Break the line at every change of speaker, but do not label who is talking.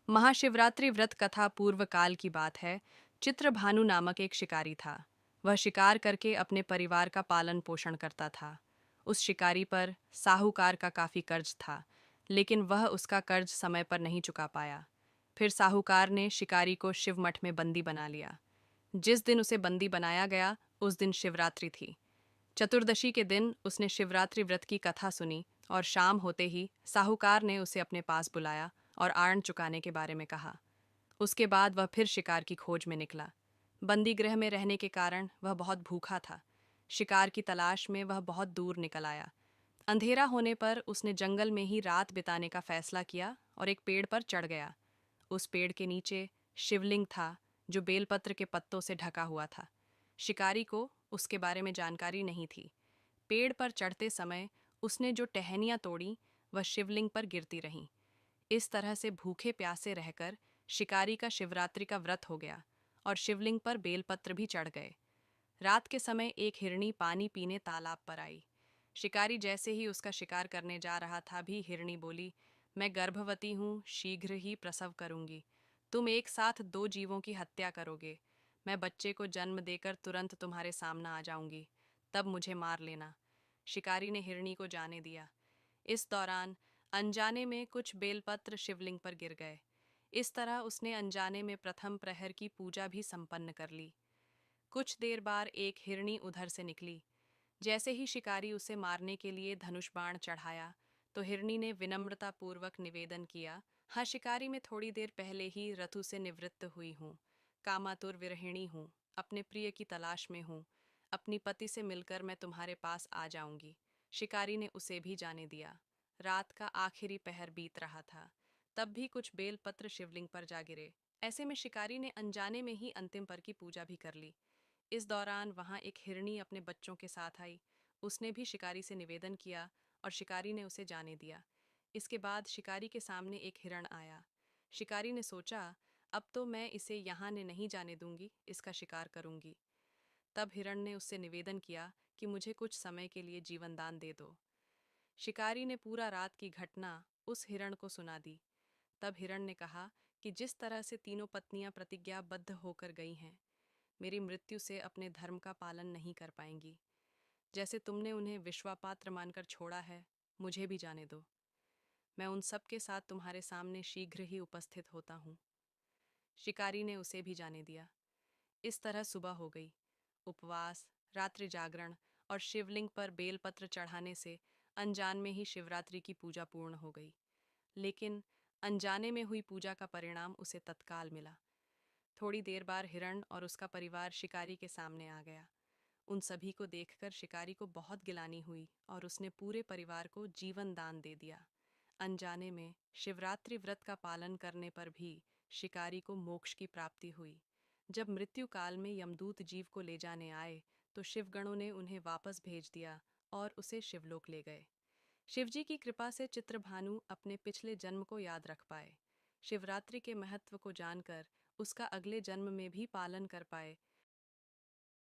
महाशिवरात्रि व्रत कथा पूर्व काल की बात है। चित्रभानु नामक एक शिकारी था। वह शिकार करके अपने परिवार का पालन पोषण करता था। उस शिकारी पर साहूकार का काफी कर्ज था, लेकिन वह उसका कर्ज समय पर नहीं चुका पाया। फिर साहूकार ने शिकारी को शिव मठ में बंदी बना लिया। जिस दिन उसे बंदी बनाया गया, उस दिन शिवरात्रि थी। चतुर्दशी के दिन उसने शिवरात्रि व्रत की कथा सुनी और शाम होते ही साहूकार ने उसे अपने पास बुलाया और आर्ण चुकाने के बारे में कहा। उसके बाद वह फिर शिकार की खोज में निकला। बंदी गृह में रहने के कारण वह बहुत भूखा था। शिकार की तलाश में वह बहुत दूर निकल आया। अंधेरा होने पर उसने जंगल में ही रात बिताने का फैसला किया और एक पेड़ पर चढ़ गया। उस पेड़ के नीचे शिवलिंग था, जो बेलपत्र के पत्तों से ढका हुआ था। शिकारी को उसके बारे में जानकारी नहीं थी। पेड़ पर चढ़ते समय उसने जो टहनियाँ तोड़ी, वह शिवलिंग पर गिरती रहीं। इस तरह से भूखे प्यासे रहकर शिकारी का शिवरात्रि का व्रत हो गया और शिवलिंग पर बेलपत्र भी चढ़ गए। रात के समय एक हिरनी पानी पीने तालाब पर आई। शिकारी जैसे ही उसका शिकार करने जा रहा था भी हिरनी बोली, मैं गर्भवती हूँ, शीघ्र ही प्रसव करूंगी। तुम एक साथ दो जीवों की हत्या करोगे। मैं बच्चे को जन्म देकर तुरंत तुम्हारे सामने आ जाऊंगी, तब मुझे मार लेना। शिकारी ने हिरनी को जाने दिया। इस दौरान अनजाने में कुछ बेलपत्र शिवलिंग पर गिर गए। इस तरह उसने अनजाने में प्रथम प्रहर की पूजा भी संपन्न कर ली। कुछ देर बाद एक हिरनी उधर से निकली। जैसे ही शिकारी उसे मारने के लिए धनुष बाण चढ़ाया, तो हिरनी ने विनम्रतापूर्वक निवेदन किया, हाँ, शिकारी मैं थोड़ी देर पहले ही रथु से निवृत्त हुई हूँ। कामातुर विरहिणी हूँ, अपने प्रिय की तलाश में हूँ। अपनी पति से मिलकर मैं तुम्हारे पास आ जाऊंगी। शिकारी ने उसे भी जाने दिया। रात का आखिरी पहर बीत रहा था, तब भी कुछ बेलपत्र शिवलिंग पर जा गिरे। ऐसे में शिकारी ने अनजाने में ही अंतिम पर की पूजा भी कर ली। इस दौरान वहां एक हिरनी अपने बच्चों के साथ आई। उसने भी शिकारी से निवेदन किया और शिकारी ने उसे जाने दिया। इसके बाद शिकारी के सामने एक हिरण आया। शिकारी ने सोचा, अब तो मैं इसे यहाँ ने नहीं जाने दूंगी, इसका शिकार करूंगी। तब हिरण ने उससे निवेदन किया कि मुझे कुछ समय के लिए जीवन दान दे दो। शिकारी ने पूरा रात की घटना उस हिरण को सुना दी। तब हिरण ने कहा कि जिस तरह से तीनों पत्नियां प्रतिज्ञाबद्ध होकर गई हैं, मेरी मृत्यु से अपने धर्म का पालन नहीं कर पाएंगी। जैसे तुमने उन्हें विश्वापात्र मानकर छोड़ा है, मुझे भी जाने दो। मैं उन सब के साथ तुम्हारे सामने शीघ्र ही उपस्थित होता हूँ। शिकारी ने उसे भी जाने दिया। इस तरह सुबह हो गई। उपवास, रात्रि जागरण और शिवलिंग पर बेलपत्र चढ़ाने से अनजान में ही शिवरात्रि की पूजा पूर्ण हो गई। लेकिन अनजाने में हुई पूजा का परिणाम उसे तत्काल मिला। थोड़ी देर बाद हिरण और उसका परिवार शिकारी के सामने आ गया। उन सभी को देखकर शिकारी को बहुत गिलानी हुई और उसने पूरे परिवार को जीवन दान दे दिया। अनजाने में शिवरात्रि व्रत का पालन करने पर भी शिकारी को मोक्ष की प्राप्ति हुई। जब मृत्यु काल में यमदूत जीव को ले जाने आए, तो शिवगणों ने उन्हें वापस भेज दिया और उसे शिवलोक ले गए। शिवजी की कृपा से चित्रभानु अपने पिछले जन्म को याद रख पाए। शिवरात्रि के महत्व को जानकर उसका अगले जन्म में भी पालन कर पाए